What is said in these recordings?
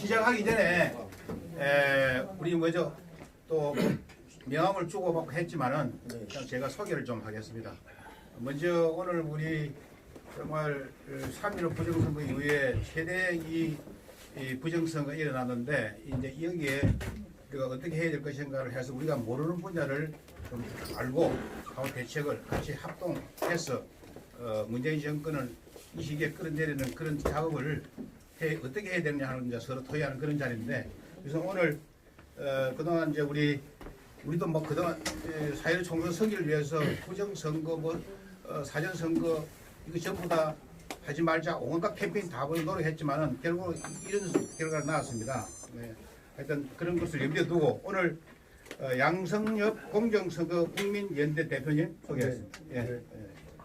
시작하기 전에 우리 뭐죠 또 명함을 주고받고 했지만은 제가 소개를 좀 하겠습니다. 먼저 오늘 우리 정말 3.15 부정선거 이후에 최대 이 부정선거가 일어났는데 이제 여기에 우리가 어떻게 해야 될 것인가를 해서 우리가 모르는 분야를 좀 알고 하고 대책을 같이 합동해서 문재인 정권을 이 시기에 끌어내리는 그런 작업을 어떻게 해야 되느냐 하는 이제 서로 토의하는 그런 자리인데, 그래서 오늘 그동안 이제 우리도 뭐 그동안 사회를 총선 서기를 위해서 부정선거 사전선거 이거 전부 다 하지 말자 온갖 캠페인 다 보여 노력했지만은 결국 이런 결과가 나왔습니다. 네. 하여튼 그런 것을 염두에 두고 오늘 양성엽 공정선거 국민연대 대표님 소개하겠습니다. 네. 예. 네.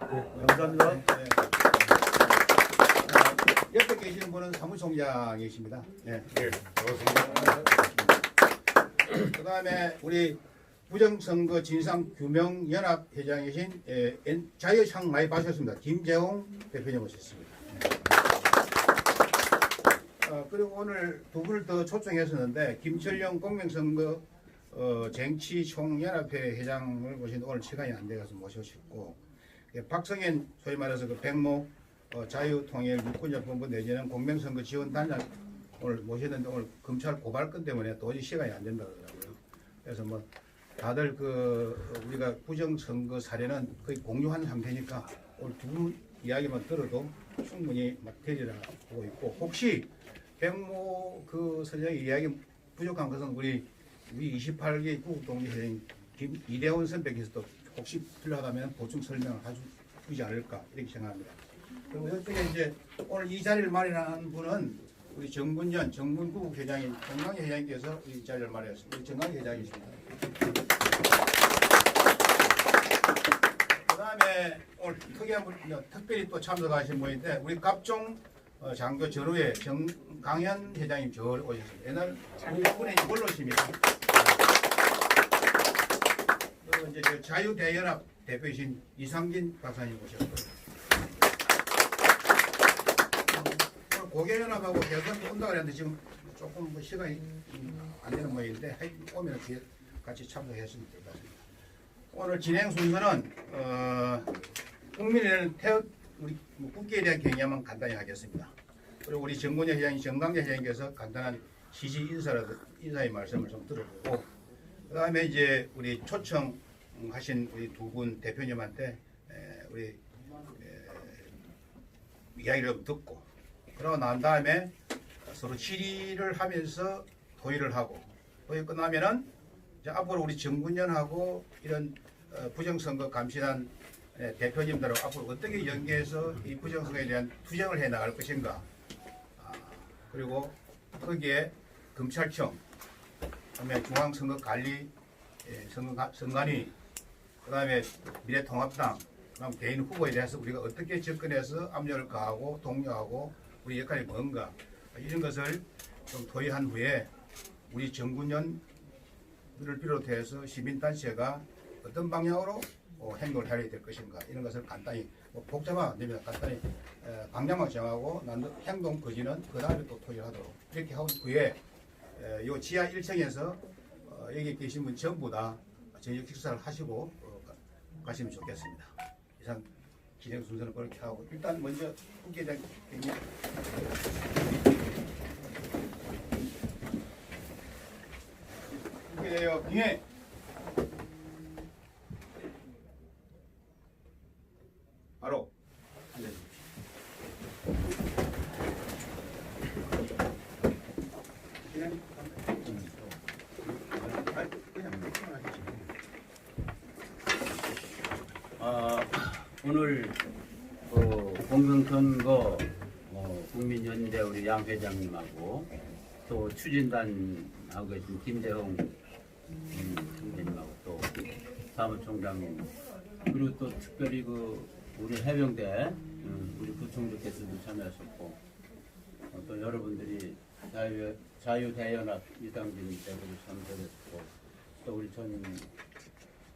예. 감사합니다. 예. 옆에 계시는 분은 사무총장이십니다. 예. 네, 반갑습니다. 그 다음에 우리 부정선거 진상규명연합 회장이신 자유상 많이 봐주셨습니다. 김재홍 대표님 오셨습니다. 그리고 오늘 두 분을 더 초청했었는데 김철영 공명선거 쟁취총연합회 회장을 모신 오늘 시간이 안 돼서 모셨고, 박성현 소위 말해서 그 백모 자유통일 육군자본부 내지는 공명선거 지원단장 오늘 모셨는데 오늘 검찰 고발건 때문에 도저히 시간이 안 된다 그러더라고요. 그래서 뭐 다들 우리가 부정선거 사례는 거의 공유한 상태니까 오늘 두 분 이야기만 들어도 충분히 되리라 보고 있고, 혹시 백모 선생의 이야기 부족한 것은 우리 28기 구국동지 회장 이대원 선배께서도 혹시 필요하다면 보충 설명을 해주지 않을까 이렇게 생각합니다. 그리고 이쪽에 이제 오늘 이 자리를 마련한 분은 우리 정문현 정문구국 회장인 정강희 회장님께서 이 자리를 마련했습니다. 우리 정강희 회장이십니다. 그 다음에 오늘 특별히 또 참석하신 분인데 우리 갑종 장교 전후에 정강현 회장님 저 오셨습니다. 옛날 우리 원로십니다. 그리고 이제 자유대연합 대표이신 이상진 박사님 오셨고요. 고개연합하고 대선 온다고 그랬는데 지금 조금 뭐 시간이 안 되는 모양인데 오면 뒤에 같이 참석했으면 될 것 같습니다. 오늘 진행 순서는 국민의힘 우리 국기에 대한 경험만 간단히 하겠습니다. 그리고 우리 정문현 회장님, 정강재 회장님께서 간단한 시지 인사의 말씀을 좀 들어보고, 그 다음에 이제 우리 초청하신 우리 두 분 대표님한테 우리 이야기를 좀 듣고, 그러고 난 다음에 서로 질의를 하면서 토의를 하고, 토의 끝나면은 이제 앞으로 우리 정군연하고 이런 부정선거 감시단 대표님들하고 앞으로 어떻게 연계해서 이 부정선거에 대한 투쟁을 해 나갈 것인가, 그리고 거기에 검찰청, 그다음에 중앙선거관리, 선관위, 그다음에 미래통합당, 그다음 개인 후보에 대해서 우리가 어떻게 접근해서 압력을 가하고 독려하고 우리 역할이 뭔가 이런 것을 좀 토의한 후에 우리 정군연을 비롯해서 시민단체가 어떤 방향으로 행동을 해야 될 것인가 이런 것을 간단히 복잡하면 안 됩니다. 간단히 방향만 정하고 행동 거지는 그 다음에 또 토의를 하도록 이렇게 한 후에 요 지하 1층에서 여기 계신 분 전부 다 저녁 식사를 하시고 가시면 좋겠습니다. 이상 진행 순서는 그렇게 하고, 일단 먼저 후계장 후계대요 빙해 바로 앉아주십시오. 오늘 공명선거 국민연대 우리 양 회장님하고 또 추진단하고 계신 김재홍 총재님하고 또 사무총장님, 그리고 또 특별히 우리 해병대 우리 부총재께서도 참여하셨고, 또 여러분들이 자유대연합 이상진 대표도 참석했고, 또 우리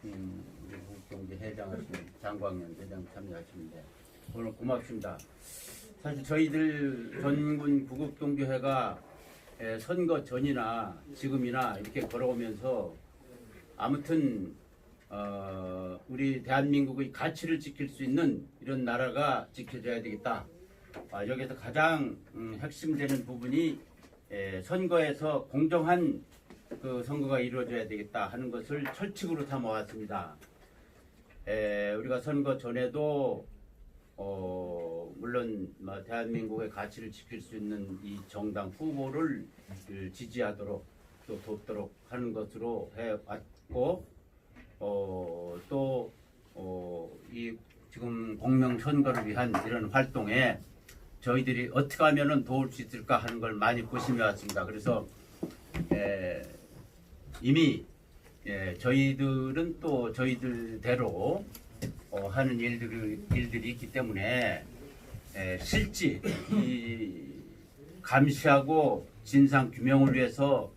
우리 국동지 회장하신 장광현 회장 참여하시는데 오늘 고맙습니다. 사실 저희들 전군 구국동지회가 선거 전이나 지금이나 이렇게 걸어오면서 아무튼 우리 대한민국의 가치를 지킬 수 있는 이런 나라가 지켜져야 되겠다. 여기서 가장 핵심되는 부분이 선거에서 공정한 그 선거가 이루어져야 되겠다 하는 것을 철칙으로 삼아왔습니다. 우리가 선거 전에도 물론 대한민국의 가치를 지킬 수 있는 이 정당 후보를 지지하도록 또 돕도록 하는 것으로 해왔고 또 이 지금 공명 선거를 위한 이런 활동에 저희들이 어떻게 하면은 도울 수 있을까 하는 걸 많이 고심해 왔습니다. 그래서 이미 저희들은 또 저희들대로 하는 일들이 있기 때문에 실제 이 감시하고 진상 규명을 위해서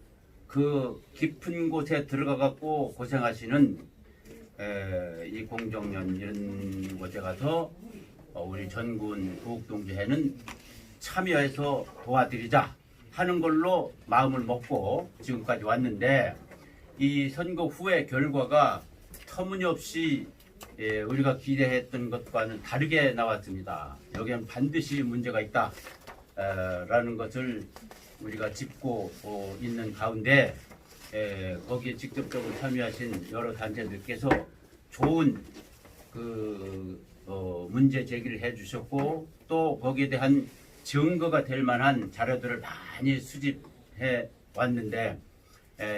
그 깊은 곳에 들어가 갖고 고생하시는 이 공정년 이런 곳에 가서 우리 전군 부국동지회는 참여해서 도와드리자 하는 걸로 마음을 먹고 지금까지 왔는데 이 선거 후의 결과가 터무니없이 우리가 기대했던 것과는 다르게 나왔습니다. 여기엔 반드시 문제가 있다 라는 것을 우리가 짚고 있는 가운데 거기에 직접적으로 참여하신 여러 단체들께서 좋은 그 문제 제기를 해주셨고 또 거기에 대한 증거가 될 만한 자료들을 많이 수집해 왔는데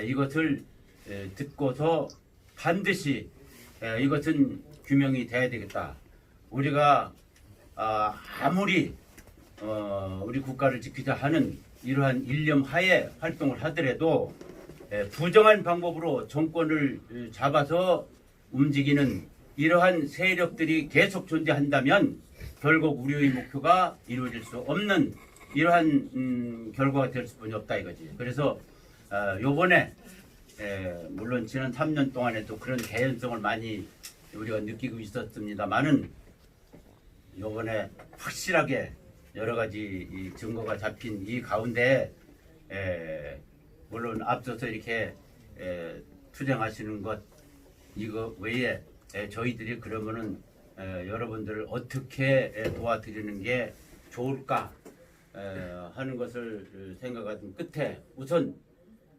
이것을 듣고서 반드시 이것은 규명이 돼야 되겠다. 우리가 아무리 우리 국가를 지키자 하는 이러한 일념 하에 활동을 하더라도 부정한 방법으로 정권을 잡아서 움직이는 이러한 세력들이 계속 존재한다면 결국 우리의 목표가 이루어질 수 없는 이러한 결과가 될 수뿐이 없다 이거지. 그래서 요번에 물론 지난 3년 동안에도 그런 개연성을 많이 우리가 느끼고 있었습니다만은 요번에 확실하게 여러 가지 이 증거가 잡힌 이 가운데 물론 앞서서 이렇게 투쟁하시는 것 이거 외에 저희들이 그러면은 여러분들을 어떻게 도와드리는 게 좋을까 하는 것을 생각한 끝에 우선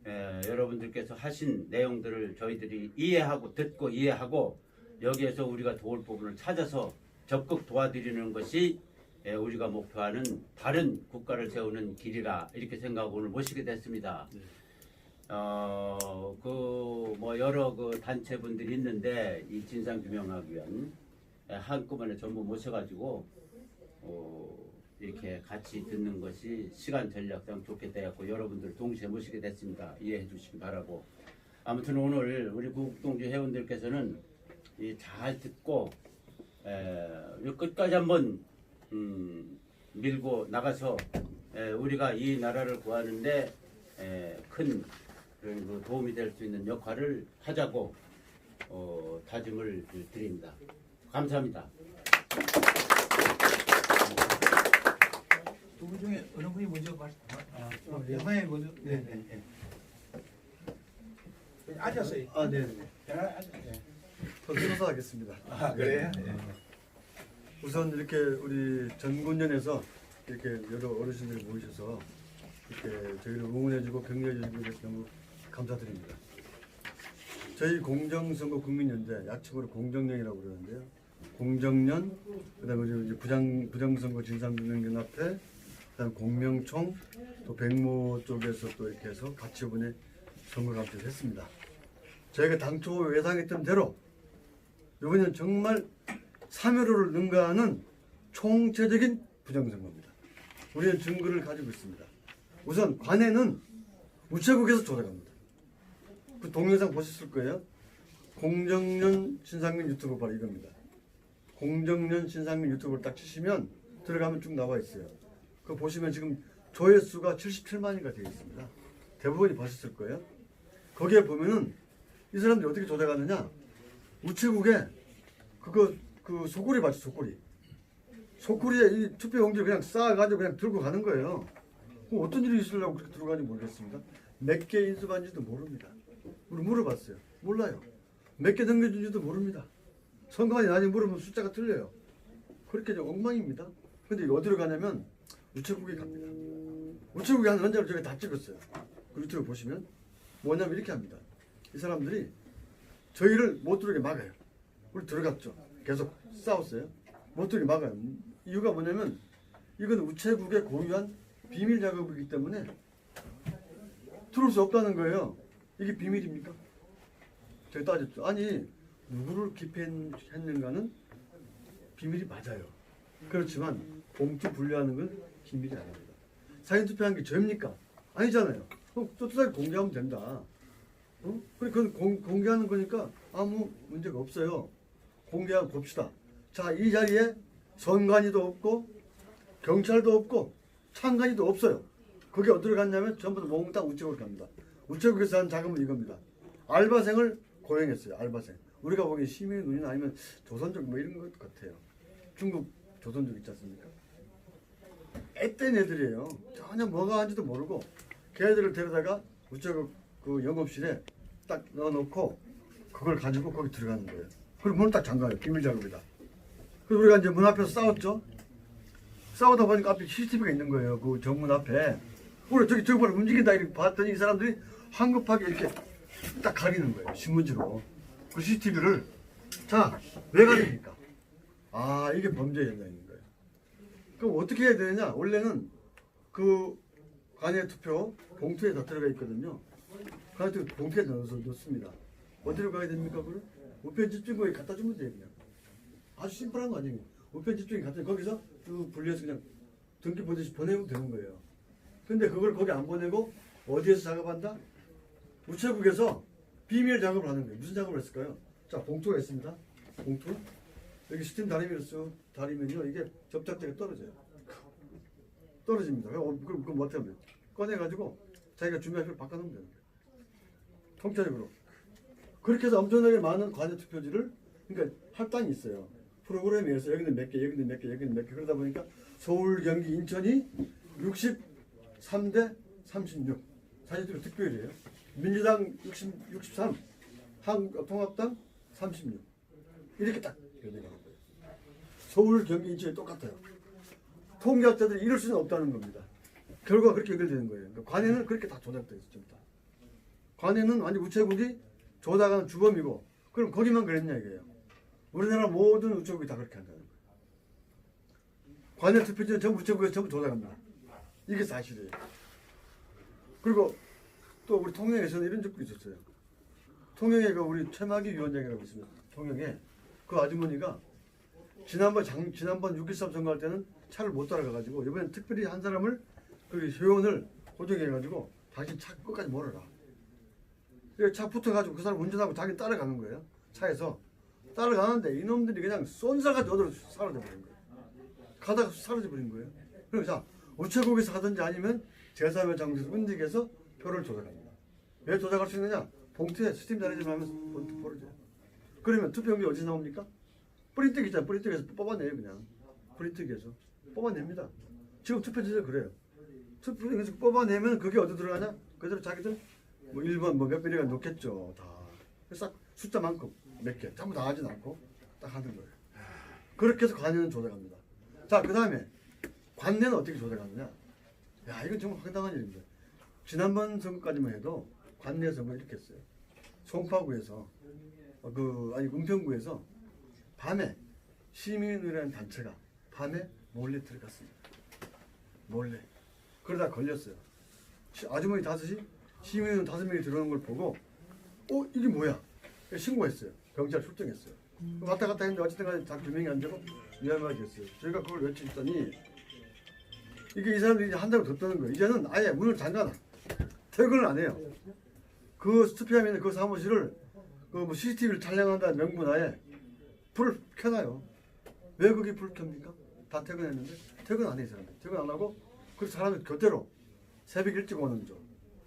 여러분들께서 하신 내용들을 저희들이 이해하고 듣고 이해하고 여기에서 우리가 도울 부분을 찾아서 적극 도와드리는 것이 우리가 목표하는 다른 국가를 세우는 길이라 이렇게 생각하고 오늘 모시게 됐습니다. 여러 그 단체분들이 있는데 이 진상 규명하기 위한 한꺼번에 전부 모셔가지고 이렇게 같이 듣는 것이 시간 전략상 좋겠다 해갖고 여러분들 동시에 모시게 됐습니다. 이해해 주시기 바라고. 아무튼 오늘 우리 부국동지 회원들께서는 잘 듣고 끝까지 한번 밀고 나가서 우리가 이 나라를 구하는데 큰 그 도움이 될 수 있는 역할을 하자고 다짐을 드립니다. 감사합니다. 두 분 중에 어느 분이 먼저 여성이 먼저. 네네. 앉아서. 네. 더 들어서 하겠습니다. 그래요? 우선 이렇게 우리 전군년에서 이렇게 여러 어르신들이 모이셔서 이렇게 저희를 응원해주고 격려해주고 너무 감사드립니다. 저희 공정선거 국민연대 약칭으로 공정년이라고 그러는데요. 공정년, 그다음에 우리 부정선거 진상규명연합회, 그다음 공명총, 또 백모 쪽에서 또 이렇게 해서 같이 이번에 선거 감시를 했습니다. 저희가 당초 예상했던 대로 이번에는 정말 사면으로 능가하는 총체적인 부정선거입니다. 우리는 증거를 가지고 있습니다. 우선 관에는 우체국에서 조작합니다. 그 동영상 보셨을 거예요. 공정년 신상민 유튜브 바로 이겁니다. 공정년 신상민 유튜브를 딱 치시면 들어가면 쭉 나와 있어요. 그거 보시면 지금 조회수가 77만이가 되어 있습니다. 대부분이 보셨을 거예요. 거기에 보면은 이 사람들이 어떻게 조작하느냐, 우체국에 그 소쿠리 봤죠, 소쿠리에 이 투표용지를 그냥 쌓아가지고 그냥 들고 가는 거예요. 그럼 어떤 일이 있으려고 그렇게 들어가는지 모르겠습니다. 몇 개 인수받는지도 모릅니다. 우리 물어봤어요. 몰라요. 몇 개 넘겨준지도 모릅니다. 선관위 나중에 물으면 숫자가 틀려요. 그렇게 좀 엉망입니다. 근데 이게 어디로 가냐면 우체국에 갑니다. 우체국에 한 원자를 저기 다 찍었어요. 그 유튜브 보시면 뭐냐면 이렇게 합니다. 이 사람들이 저희를 못 들어오게 막아요. 우리 들어갔죠. 계속 싸웠어요. 못 들어오게 막아요. 이유가 뭐냐면 이건 우체국에 공유한 비밀 작업이기 때문에 들어올 수 없다는 거예요. 이게 비밀입니까? 제가 따졌죠. 아니 누구를 기피했는가는 비밀이 맞아요. 그렇지만 봉투 분류하는 건 비밀이 아닙니다. 사전투표한 게 죄입니까? 아니잖아요. 그럼 또다시 공개하면 된다. 그래 그건 공개하는 거니까 아무 문제가 없어요. 공개하고 봅시다. 자, 이 자리에 선관위도 없고 경찰도 없고 창관위도 없어요. 그게 어디로 갔냐면 전부 다 몽땅 우체국으로 갑니다. 우체국에서 한 자금은 이겁니다. 알바생을 고용했어요. 알바생. 우리가 보기엔 시민의 눈이나 아니면 조선족 뭐 이런 것 같아요. 중국 조선족 있지 않습니까? 앳된 애들이에요. 전혀 뭐가 한지도 모르고 걔들을 데려다가 우체국 그 영업실에 딱 넣어놓고 그걸 가지고 거기 들어가는 거예요. 그리고 문을 딱 잠가요. 비밀 작업이다. 그래서 우리가 이제 문 앞에서 싸웠죠. 싸우다 보니까 앞에 CCTV가 있는 거예요. 그 정문 앞에. 우리 저기 바로 움직인다 이렇게 봤더니 이 사람들이 황급하게 이렇게 딱 가리는 거예요. 신문지로. 그 CCTV를. 자, 왜 가립니까? 아, 이게 범죄 현장인 거예요. 그럼 어떻게 해야 되느냐? 원래는 그 관외 투표 봉투에 다 들어가 있거든요. 관외 투표 봉투에 넣어서 넣습니다. 어디로 가야 됩니까? 그걸? 우편 집중거에 갖다 주면 돼요. 그냥. 아주 심플한 거 아니에요. 우편 집중에 갖다 거기서 쭉 분리해서 그냥 등기 보듯이 보내면 되는 거예요. 근데 그걸 거기 안 보내고 어디에서 작업한다? 우체국에서 비밀 작업을 하는 거예요. 무슨 작업을 했을까요? 자, 봉투가 있습니다. 봉투. 여기 스팀 다리면요. 이게 접착제가 떨어져요. 떨어집니다. 그럼 뭐 어떻게 하면 돼요? 꺼내가지고 자기가 준비할 걸 바꿔놓으면 되는 거예요. 통째적으로. 그렇게 해서 엄청나게 많은 관외 투표지를 그러니까 할당이 있어요. 프로그램에 의해서 여기는 몇 개, 여기는 몇 개, 여기는 몇 개 그러다 보니까 서울, 경기, 인천이 63대 36 사실대로 득표율이에요. 민주당 63, 통합당 36 이렇게 딱 연대가 한 거예요. 서울, 경기, 인천이 똑같아요. 통계학자들이 이럴 수는 없다는 겁니다. 결과가 그렇게 연결되는 거예요. 그러니까 관외는 그렇게 다 조작되어 있어요. 전부 다. 관외는 완전 우체국이 조작하는 주범이고 그럼 거기만 그랬냐 이게요. 우리나라 모든 우체국이 다 그렇게 한다는 거예요. 관외 투표지는 전부 우체국에서 전부 조작합니다. 이게 사실이에요. 그리고 또 우리 통영에서는 이런 적도 있었어요. 통영에 그 우리 최마기 위원장이라고 있습니다. 통영에 그 아주머니가 지난번 6.13 선거할 때는 차를 못 따라가가지고 이번엔 특별히 한 사람을 그 회원을 고정해가지고 당신 차 끝까지 몰아라. 차 붙어가지고 그 사람 운전하고 자기 따라가는 거예요. 차에서 따라가는데 이놈들이 그냥 쏜살같이 어디로 사라져버린 거예요. 가다가 사라져버린 거예요. 그래서 자 우체국에서 하든지 아니면 제3의 장소에서 은직해서 표를 조작합니다. 왜 조작할 수 있느냐? 봉투에 스팀 다리질 하면서 봉투 버려져요. 그러면 투표용지 어디서 나옵니까? 프린트기 있잖아요. 프린트기에서 뽑아내요. 그냥 프린트기에서 뽑아냅니다. 지금 투표지도 그래요. 투표용지에서 뽑아내면 그게 어디 들어가냐? 그대로 자기들 뭐 1번 뭐 몇 번이가 놓겠죠. 다. 그래서 숫자만큼 몇 개 전부 다 하진 않고 딱 하는 거예요. 그렇게 해서 관내는 조작합니다. 자, 그 다음에 관내는 어떻게 조작하느냐? 야, 이건 정말 황당한 일입니다. 지난번 선거까지만 해도 관내 선거 이렇게 했어요. 송파구에서 은평구에서 밤에 시민의라는 단체가 밤에 몰래 들어갔습니다. 몰래. 그러다 걸렸어요. 아주머니 5시, 시민은 5명이 들어오는 걸 보고 이게 뭐야? 신고했어요. 경찰 출동했어요. 왔다 갔다 했는데 어쨌든 간에 다 규명이 안 되고 위험하게 됐어요. 저희가 그걸 외쳤더니 이게 이 사람들이 이제 한다고 뒀다는 거예요. 이제는 아예 문을 잠가놔. 퇴근을 안 해요. 그 투표하면 그 사무실을 그 CCTV를 촬영한다는 명분하에 불을 켜놔요. 왜 거기 불을 켭니까? 다 퇴근했는데 퇴근 안 해 이 사람들. 퇴근 안 하고 그 사람들 교대로 새벽 일찍 오는 중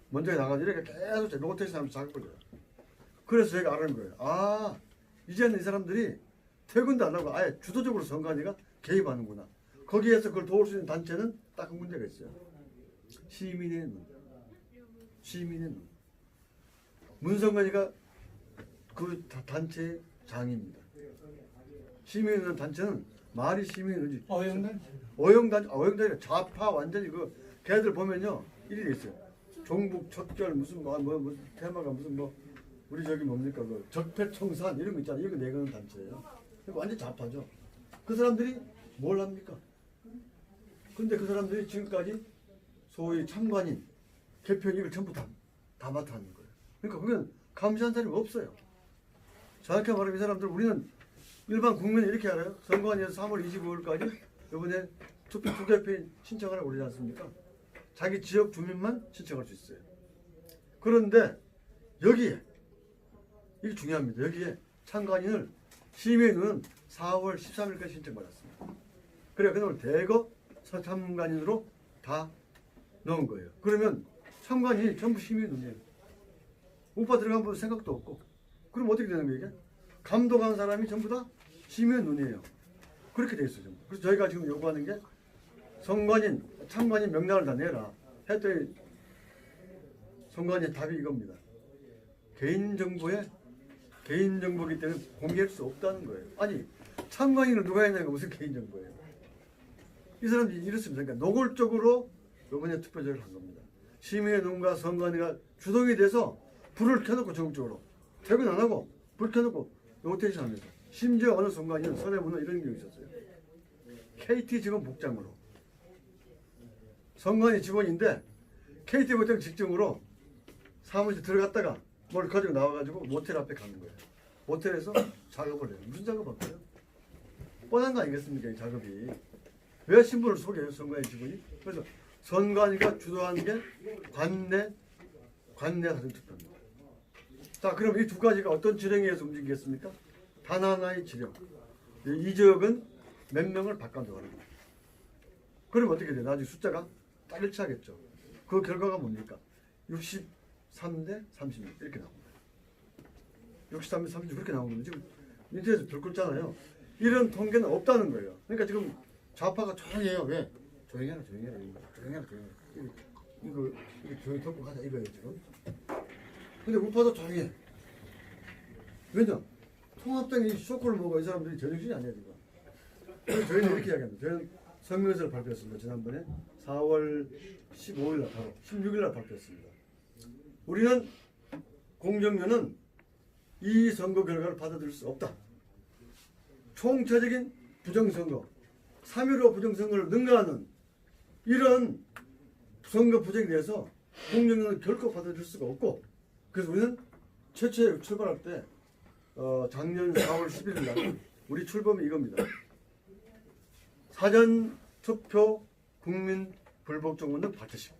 먼저 나가서 이렇게 계속 로테이션 하면서 작업 걸려요. 그래서 저희가 알은 거예요. 아, 이제는 이 사람들이 퇴근도 안 하고 아예 주도적으로 선관위가 개입하는구나. 거기에서 그걸 도울 수 있는 단체는 딱 그 문제가 있어요. 시민의 눈. 시민의 눈. 문성관이가 그 단체의 장입니다. 시민의 눈 단체는 말이 시민의 눈이지. 어영단이 좌파 완전히 그 걔들 보면요 이리 돼 있어요. 종북 척결 무슨 무슨 테마가 무슨 우리 저기 뭡니까 그 적폐청산 이런 거 있잖아요. 이거 내거는 단체예요. 완전 좌파죠. 그 사람들이 뭘 합니까? 근데 그 사람들이 지금까지 소위 참관인, 개편 이걸 전부 다 맡아 하는 거예요. 그러니까 그건 감시한 사람이 없어요. 정확히 말하면 이 사람들 우리는 일반 국민이 이렇게 알아요. 선관위에서 3월 25일까지 이번에 투표인 신청하라고 그러지 않습니까? 자기 지역 주민만 신청할 수 있어요. 그런데 여기에 이게 중요합니다. 여기에 참관인을 시민은 4월 13일까지 신청받았습니다. 그래 그놈을 대거 참관인으로 다 넣은 거예요. 그러면 참관인이 전부 시민의 눈이에요. 우파 들어간 분 생각도 없고. 그럼 어떻게 되는 거예요 이게? 감독한 사람이 전부 다 시민의 눈이에요. 그렇게 돼 있어요. 전부. 그래서 저희가 지금 요구하는 게 선관인, 참관인 명단을 다 내라. 했더니 선관인 답이 이겁니다. 개인정보기 때문에 공개할 수 없다는 거예요. 아니 참관인을 누가 했냐가 무슨 개인정보예요. 이 사람들이 이렇습니다. 그러니까 노골적으로 이번에 투표제를 한 겁니다. 시민의 눈과 선관위가 주동이 돼서 불을 켜놓고 전국적으로 퇴근 안 하고 불 켜놓고 로테이션 합니다. 심지어 어느 순간에는 서대문은 이런 경우 있었어요. KT 직원 복장으로 선관위 직원인데 KT 복장 직종으로 사무실 들어갔다가 뭘 가지고 나와가지고 모텔 앞에 가는 거예요. 모텔에서 작업을 해요. 무슨 작업할까요? 뻔한 거 아니겠습니까? 이 작업이. 왜 신분을 속여요? 선관위 직원이? 그래서 선관위가 주도하는 게 관내 사전투표입니다. 자, 그럼 이 두 가지가 어떤 지령에 의해서 움직이겠습니까? 단 하나의 지령. 이 지역은 몇 명을 바꿔줘가는 거예요. 그럼 어떻게 돼요? 나중에 숫자가 딱 일치하겠죠. 그 결과가 뭡니까? 63대 36 이렇게 나옵니다. 63대 36 그렇게 나오는 거죠. 지금 인터넷에 들끓잖아요. 이런 통계는 없다는 거예요. 그러니까 지금 좌파가 조용히 해요. 왜? 조용히 해라. 이거 조용히 듣고 가자 이거예요 지금. 근데 우파도 조용히 해. 왜냐? 통합당이 쇼크를 먹어 이 사람들이 제정신이 아니야 지금. 그래서 저희는 이렇게 이야기합니다. 저희는 성명서를 발표했습니다. 지난번에 4월 15일 날 바로 16일 날 발표했습니다. 우리는 공정위는 이 선거 결과를 받아들일 수 없다. 총체적인 부정선거, 3.15 부정선거를 능가하는 이런 선거 부정에 대해서 공정위는 결코 받아들일 수가 없고, 그래서 우리는 최초에 출발할 때 작년 4월 11일 날 우리 출범이 이겁니다. 사전투표 국민 불복 정원은 발표식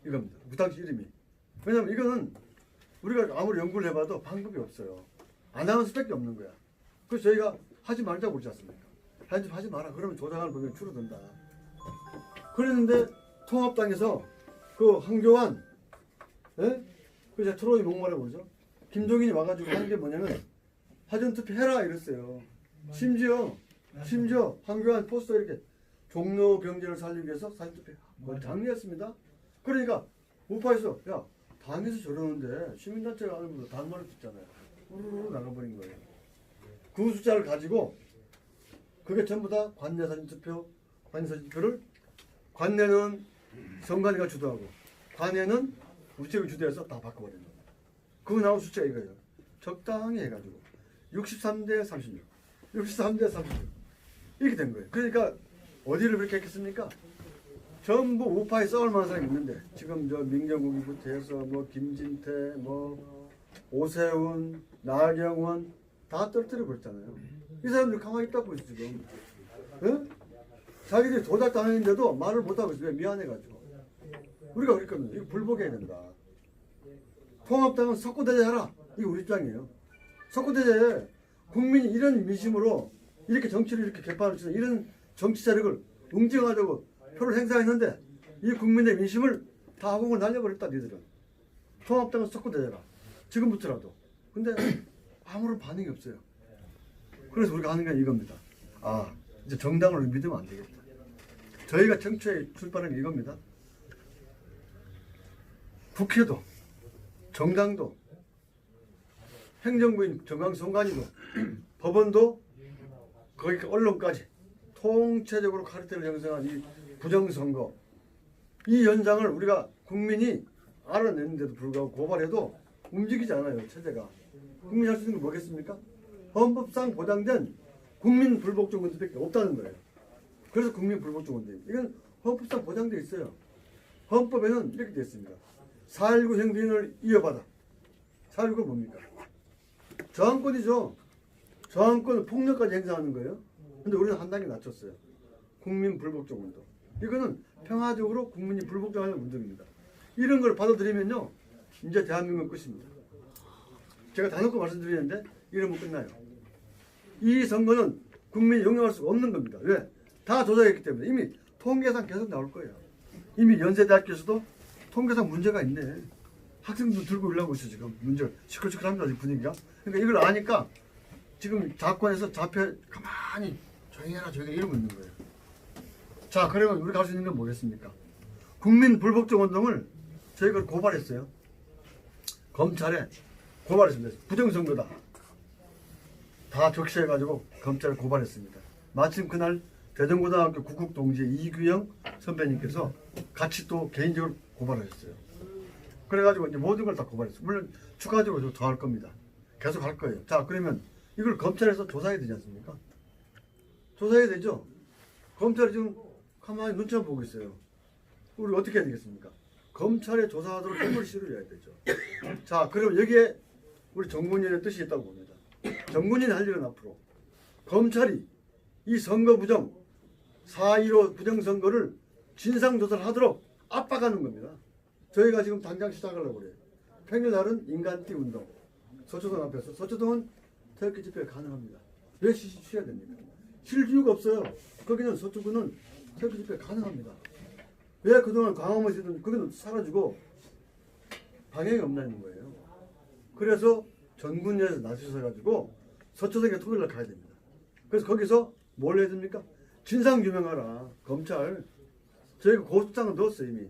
이겁니다. 그 당시 이름이. 왜냐면 이거는 우리가 아무리 연구를 해봐도 방법이 없어요. 안 하는 수밖에 없는 거야. 그래서 저희가 하지 말자고 그러지 않습니까? 하지 마라. 그러면 조장을 보면 줄어든다. 그랬는데 통합당에서 그 한교안, 예? 그 제가 트로이 목마라고 그러죠. 김종인이 와가지고 한 게 뭐냐면 사전투표 해라 이랬어요. 심지어 한교안 포스터 이렇게 종로 경제를 살리기 위해서 사전투표 장려했습니다. 그러니까 우파에서 야 당에서 저러는데 시민단체가 하는 것도 단말을 듣잖아요. 우르르 나가버린 거예요. 그 숫자를 가지고 그게 전부 다 관내 사전투표를 관내는 선관위가 주도하고 관내는 우리 쪽이 주도해서 다 바꿔버린 거예요. 그거 나온 숫자가 이거예요. 적당히 해가지고 63대 36 63대 36 이렇게 된 거예요. 그러니까 어디를 그렇게 했겠습니까? 전부 우파에 싸울 만한 사람이 있는데 지금 저 민경욱이부터 해서 뭐 김진태 뭐 오세훈 나경원 다 떨어뜨려 버렸잖아요. 이 사람들 가만히 있다고 있어 지금. 응? 자기들이 조작당했는데도 말을 못하고 있어요. 미안해가지고. 우리가 그랬거든요. 이거 불복해야 된다. 통합당은 석고대죄하라. 이게 우리 입장이에요. 석고대죄. 국민이 이런 민심으로 이렇게 정치를 이렇게 개판을 치는 이런 정치 세력을 응징하려고 표를 행사했는데 이 국민의 민심을 다 하공을 날려버렸다 니들은. 통합당은 석고대죄라. 지금부터라도. 근데 아무런 반응이 없어요. 그래서 우리가 하는 게 이겁니다. 아 이제 정당을 믿으면 안 되겠다. 저희가 청초에 출발한 게 이겁니다. 국회도, 정당도, 행정부인 정강선관위도, 법원도, 거기 언론까지 통체적으로 카르텔을 형성한 이 부정선거, 이 현상을 우리가 국민이 알아냈는데도 불구하고 고발해도 움직이지 않아요. 체제가. 국민이 할 수 있는 게 뭐겠습니까? 헌법상 보장된 국민 불복종 원칙밖에 없다는 거예요. 그래서 국민 불복종 원칙. 이건 헌법상 보장되어 있어요. 헌법에는 이렇게 되어 있습니다. 4.19 행진을 이어받아. 4.19가 뭡니까? 저항권이죠. 저항권은 폭력까지 행사하는 거예요. 근데 우리는 한 단계 낮췄어요. 국민 불복종 운동. 이거는 평화적으로 국민이 불복종하는 운동입니다. 이런 걸 받아들이면요, 이제 대한민국은 끝입니다. 제가 다 놓고 말씀드리는데 이러면 끝나요. 이 선거는 국민이 용납할 수가 없는 겁니다. 왜? 다 조작했기 때문에. 이미 통계상 계속 나올 거예요. 이미 연세대학교에서도 통계상 문제가 있네. 학생들 들고 올라오고 있어 지금. 문제 시끌시끌합니다 지금 분위기가. 그러니까 이걸 아니까 지금 자권에서 자폐 가만히 조용히 해라 조용히 이러고 있는 거예요. 자, 그러면 우리가 할 수 있는 건 뭐겠습니까? 국민 불복종 운동을 저희가 고발했어요. 검찰에 고발했습니다. 부정선거다. 다 적시해가지고 검찰에 고발했습니다. 마침 그날 대전고등학교 국국동지 이규영 선배님께서 같이 또 개인적으로 고발하셨어요. 그래가지고 이제 모든 걸 다 고발했어요. 물론 추가적으로 더 할 겁니다. 계속 할 거예요. 자, 그러면 이걸 검찰에서 조사해야 되지 않습니까? 조사해야 되죠. 검찰이 지금 가만히 눈치만 보고 있어요. 우리 어떻게 해야 되겠습니까? 검찰에 조사하도록 힘을 실어야 되죠. 자, 그럼 여기에 우리 정군인의 뜻이 있다고 봅니다. 정군인이 할 일은 앞으로 검찰이 이 선거 부정 4.15 부정선거를 진상조사를 하도록 압박하는 겁니다. 저희가 지금 당장 시작하려고 그래요. 평일날은 인간띠 운동. 서초동 앞에서. 서초동은 태극기 집회가 가능합니다. 왜 쉬어야 됩니까? 쉴 이유가 없어요. 거기는 서초구는 태극기 집회가 가능합니다. 왜 그동안 광화문에서는 거기는 사라지고 방향이 없나는 거예요. 그래서 전군에서 나서셔 가지고 서초동에 토요일날 가야 됩니다. 그래서 거기서 뭘 해야 됩니까? 진상 규명하라. 검찰. 저희가 고소장을 넣었어요 이미.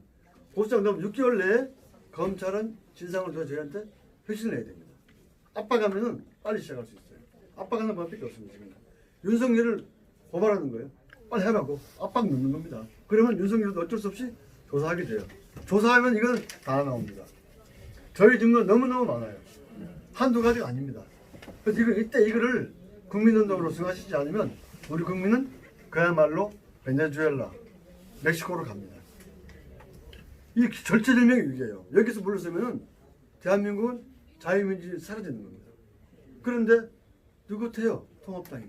고소장 넣으면 6개월 내에 검찰은 진상을 줘 저희한테 회신을 해야 됩니다. 압박하면은 빨리 시작할 수 있어요. 압박하는 방법밖에 없습니다. 지금. 윤석열을 고발하는 거예요. 빨리 해라고 압박 넣는 겁니다. 그러면 윤석열도 어쩔 수 없이 조사하게 돼요. 조사하면 이건 다 나옵니다. 저희 증거 너무너무 많아요. 한두 가지가 아닙니다. 그래서 이때 이거를 국민운동으로 승화시키지 않으면 우리 국민은 그야말로 베네수엘라, 멕시코로 갑니다. 이 절체절명의 위기예요. 여기서 물러서면은 대한민국은 자유민주주의 사라지는 겁니다. 그런데 누구 탓해요? 통합당이.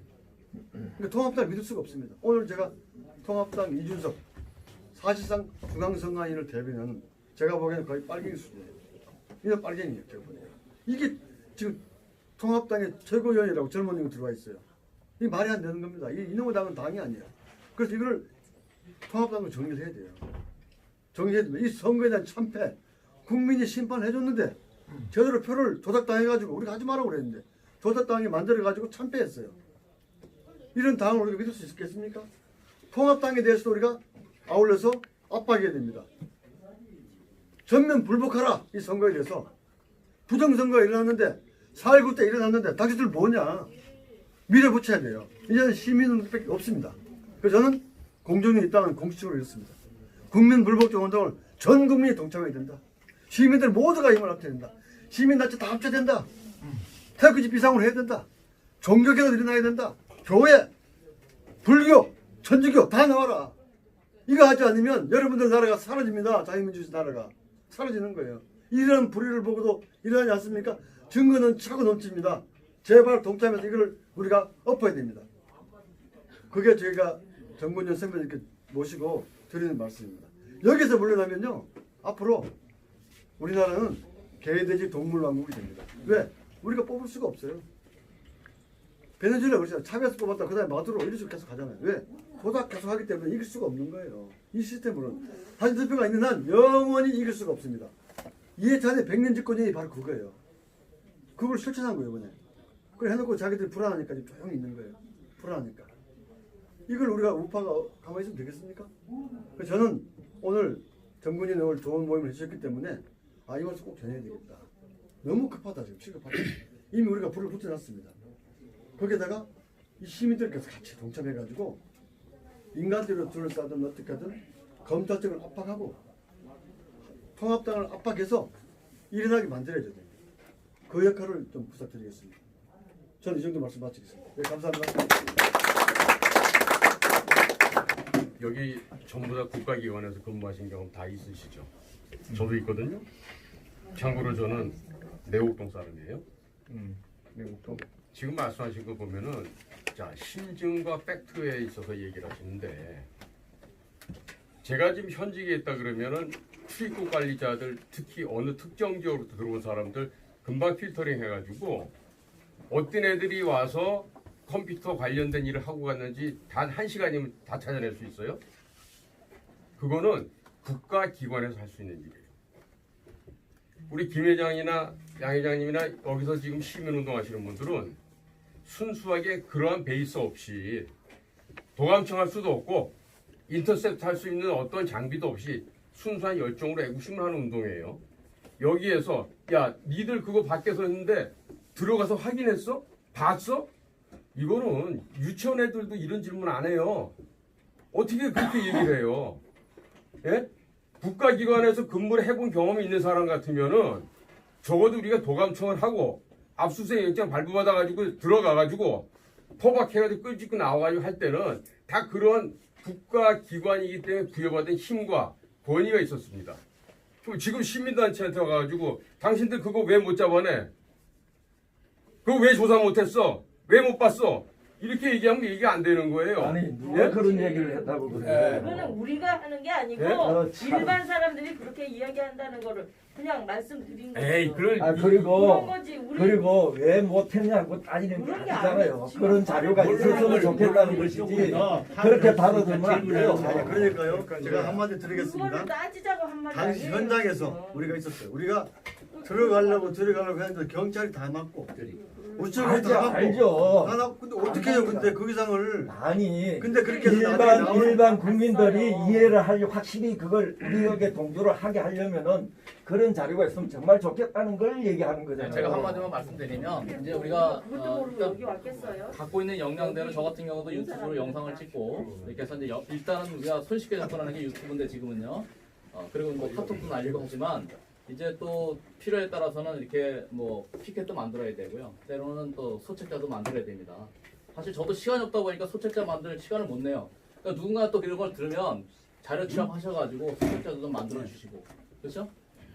그러니까 통합당 믿을 수가 없습니다. 오늘 제가 통합당 이준석 사실상 중앙선관위를 대변하는 제가 보기에는 거의 빨갱이 수준이에요. 이건 빨갱이에요. 제가 보기에는. 이게 지금 통합당의 최고위원이라고 젊은 놈이 들어와 있어요. 이 말이 안 되는 겁니다. 이 이놈의 당은 당이 아니에요. 그래서 이거를 통합당을 정리를 해야 돼요. 정리해야 됩니다. 이 선거에 대한 참패 국민이 심판해줬는데 제대로 표를 조작당해가지고 우리가 하지 말라고 그랬는데 조작당이 만들어가지고 참패했어요. 이런 당을 우리가 믿을 수 있겠습니까? 통합당에 대해서도 우리가 아울러서 압박해야 됩니다. 전면 불복하라. 이 선거에 대해서. 부정선거가 일어났는데 4.19 때 일어났는데 당신들 뭐냐. 밀어붙여야 돼요. 이제는 시민은 밖에 없습니다. 그래서 저는 공정이 있다는 공식적으로 이렇습니다. 국민 불복종 운동을 전 국민이 동참해야 된다. 시민들 모두가 힘을 합쳐야 된다. 시민단체 다 합쳐야 된다. 태극기 비상으로 해야 된다. 종교개혁 일어나야 된다. 교회, 불교, 천주교 다 나와라. 이거 하지 않으면 여러분들 나라가 사라집니다. 자유민주주의 나라가 사라지는 거예요. 이런 불의를 보고도 일어나지 않습니까? 증거는 차고 넘칩니다. 제발 동참해서 이걸 우리가 엎어야 됩니다. 그게 저희가 정군현 선배님께 모시고 드리는 말씀입니다. 여기서 물러나면요 앞으로 우리나라는 개돼지 동물왕국이 됩니다. 왜? 우리가 뽑을 수가 없어요. 베네수엘라 그렇잖아요. 차베스 뽑았다 그 다음에 마두로 이런 식으로 계속 가잖아요. 왜? 조작 계속 하기 때문에 이길 수가 없는 거예요. 이 시스템으로는 사전투표가 있는 한 영원히 이길 수가 없습니다. 이해찬의 100년 집권이 바로 그거예요. 그걸 실천한 거예요 이번에. 그걸 해놓고 자기들이 불안하니까 지금 조용히 있는 거예요. 불안하니까. 이걸 우리가 우파가 가만히 있으면 되겠습니까? 그래서 저는 오늘 정군이 오늘 좋은 모임을 해주셨기 때문에 이 말씀 꼭 전해야 되겠다. 너무 급하다 지금 시급하다. 이미 우리가 불을 붙여놨습니다. 거기에다가 이 시민들께서 같이 동참해가지고 인간들을 둘러싸든 어떻게든 검찰 측을 압박하고 통합당을 압박해서 일어나게 만들어야 됩니다. 그 역할을 좀 부탁드리겠습니다. 저는 이 정도 말씀 마치겠습니다. 네, 감사합니다. 여기 전부 다 국가기관에서 근무하신 경험 다 있으시죠? 저도 있거든요. 참고로 저는 내곡동 사람이에요. 내곡동. 지금 말씀하신 거 보면은 자 심증과 팩트에 있어서 얘기를 하시는데 제가 지금 현직에 있다 그러면은 출입국 관리자들 특히 어느 특정 지역으로 들어온 사람들 금방 필터링 해가지고 어떤 애들이 와서 컴퓨터 관련된 일을 하고 갔는지 단 1시간이면 다 찾아낼 수 있어요. 그거는 국가기관에서 할 수 있는 일이에요. 우리 김 회장이나 양 회장님이나 여기서 지금 시민운동 하시는 분들은 순수하게 그러한 베이스 없이 도감청 할 수도 없고 인터셉트 할 수 있는 어떤 장비도 없이 순수한 열정으로 애국심을 하는 운동이에요. 여기에서 야 니들 그거 밖에서 했는데 들어가서 확인했어? 봤어? 이거는 유치원 애들도 이런 질문 안 해요. 어떻게 그렇게 얘기를 해요? 예? 국가기관에서 근무를 해본 경험이 있는 사람 같으면은 적어도 우리가 도감청을 하고 압수수색 영장 발부받아가지고 들어가가지고 포박해가지고 끄집고 나와가지고 할 때는 다 그런 국가기관이기 때문에 부여받은 힘과 권위가 있었습니다. 지금 시민단체한테 와가지고 당신들 그거 왜 못 잡아내? 그거 왜 조사 못했어? 왜 못 봤어? 이렇게 얘기하면 얘기가 안 되는 거예요. 아니 누가 예? 그런 얘기를 했다고 그래. 그거는 우리가 하는 게 아니고 예? 일반 사람들이 그렇게 이야기한다는 거를 그냥 말씀드린 거예요. 에이, 그런 그런 그리고 거지. 우리 왜 못했냐고 따지는 게 그런 게 아니잖아요. 아니지. 그런 자료가 있었으면 좋겠다는 것이지. 그렇게 받아들면 안 돼요. 아니, 그러니까요. 제가 한마디 그거를 드리겠습니다. 따지자고 한마디. 당시 현장에서 우리가 있었어요. 우리가 들어가려고 했는데 경찰이 다 막고 우측으로 다 막고 알죠. 다 막고 근데 어떻게 해요? 근데 그 기상을 아니 근데 그렇게 해서 나중에 나오는 일반 국민들이 이해를 하려 확실히 그걸 우리에게 동조를 하게 하려면은 그런 자료가 있으면 정말 좋겠다는 걸 얘기하는 거잖아요. 제가 한마디만 말씀드리면 이제 우리가 그것도 모르고 여기 왔겠어요. 갖고 있는 역량대로 저 같은 경우도 유튜브로 영상을 찍고 이렇게 해서 이제 일단은 우리가 손쉽게 접근하는 게 유튜브인데 지금은요. 그리고 뭐 카톡도 날리고 하지만 이제 또 필요에 따라서는 이렇게 뭐 피켓도 만들어야 되고요. 때로는 또 소책자도 만들어야 됩니다. 사실 저도 시간이 없다 보니까 소책자 만들 시간을 못 내요. 그러니까 누군가 또 이런 걸 들으면 자료 취합하셔가지고 소책자도 좀 만들어 주시고 그렇죠?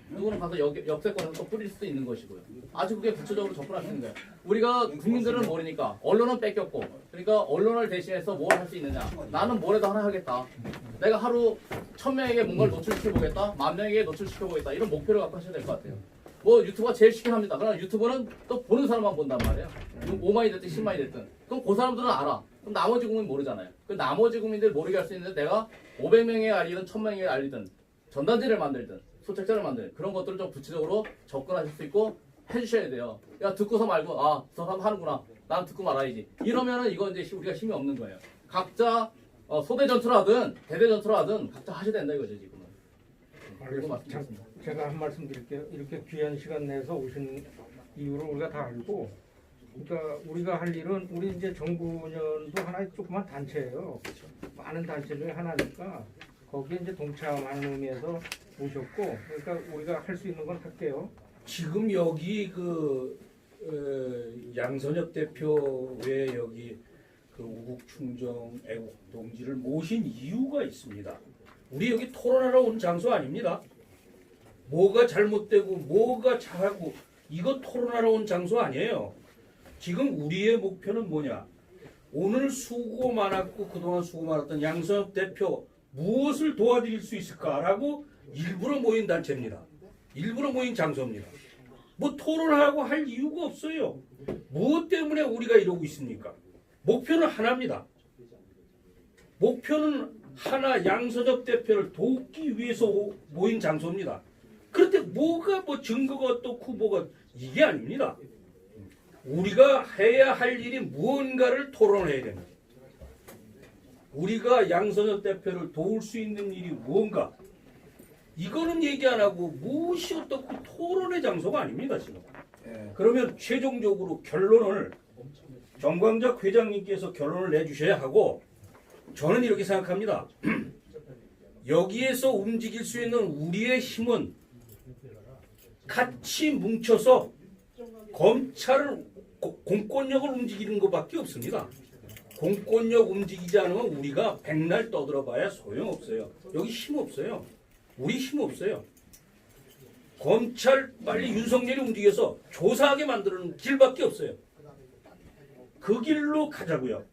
누구는 가서 역세권에서 또 뿌릴 수도 있는 것이고요. 아주 그게 구체적으로 접근하시는 거예요. 우리가 국민들은 모르니까 언론은 뺏겼고 그러니까 언론을 대신해서 뭘 할 수 있느냐. 나는 뭐라도 하나 하겠다. 내가 하루 1000명에게 뭔가를 노출시켜보겠다. 10,000명에게 노출시켜보겠다. 이런 목표를 갖고 하셔야 될 것 같아요. 뭐 유튜브가 제일 쉽긴 합니다. 그러나 유튜브는 또 보는 사람만 본단 말이에요. 5만이 됐든 10만이 됐든. 그럼 그 사람들은 알아. 그럼 나머지 국민 모르잖아요. 그 나머지 국민들 모르게 할 수 있는데 내가 500명에 알리든 1000명에 알리든 전단지를 만들든 소책자를 만드는 그런 것들을 좀 구체적으로 접근하실 수 있고 해주셔야 돼요. 야 듣고서 말고 저 사람 하는구나. 난 듣고 말아야지. 이러면은 이건 이제 우리가 힘이 없는 거예요. 각자 소대 전투를 하든 대대 전투를 하든 각자 하셔야 된다 이거죠 지금은. 그리고 말씀드렸습니다. 제가 한 말씀 드릴게요. 이렇게 귀한 시간 내서 오신 이유를 우리가 다 알고, 그러니까 우리가 할 일은 우리 이제 정부년도 하나의 조그만 단체예요. 많은 단체 중에 하나니까 거기에 이제 동참하는 의미에서 오셨고, 그러니까 우리가 할 수 있는 건 할게요. 지금 여기 양선엽 대표 외에 여기 우국충정 애국동지를 모신 이유가 있습니다. 우리 여기 토론하러 온 장소 아닙니다. 뭐가 잘못되고 뭐가 잘하고 이거 토론하러 온 장소 아니에요. 지금 우리의 목표는 뭐냐? 오늘 수고 많았고 그동안 수고 많았던 양선엽 대표 무엇을 도와드릴 수 있을까라고 일부러 모인 단체입니다. 일부러 모인 장소입니다. 뭐 토론하고 할 이유가 없어요. 무엇 때문에 우리가 이러고 있습니까? 목표는 하나입니다. 목표는 하나, 양선엽 대표를 돕기 위해서 모인 장소입니다. 그런데 뭐가 뭐 증거가 어떻고 뭐가 이게 아닙니다. 우리가 해야 할 일이 무언가를 토론해야 됩니다. 우리가 양선엽 대표를 도울 수 있는 일이 무언가, 이거는 얘기 안 하고 무엇이 어떻고 토론의 장소가 아닙니다 지금. 그러면 최종적으로 결론을 정광작 회장님께서 결론을 내주셔야 하고, 저는 이렇게 생각합니다. 여기에서 움직일 수 있는 우리의 힘은 같이 뭉쳐서 검찰을 공권력을 움직이는 것밖에 없습니다. 공권력 움직이지 않으면 우리가 백날 떠들어봐야 소용없어요. 여기 힘 없어요. 우리 힘 없어요. 검찰 빨리 윤석열이 움직여서 조사하게 만드는 길밖에 없어요. 그 길로 가자고요.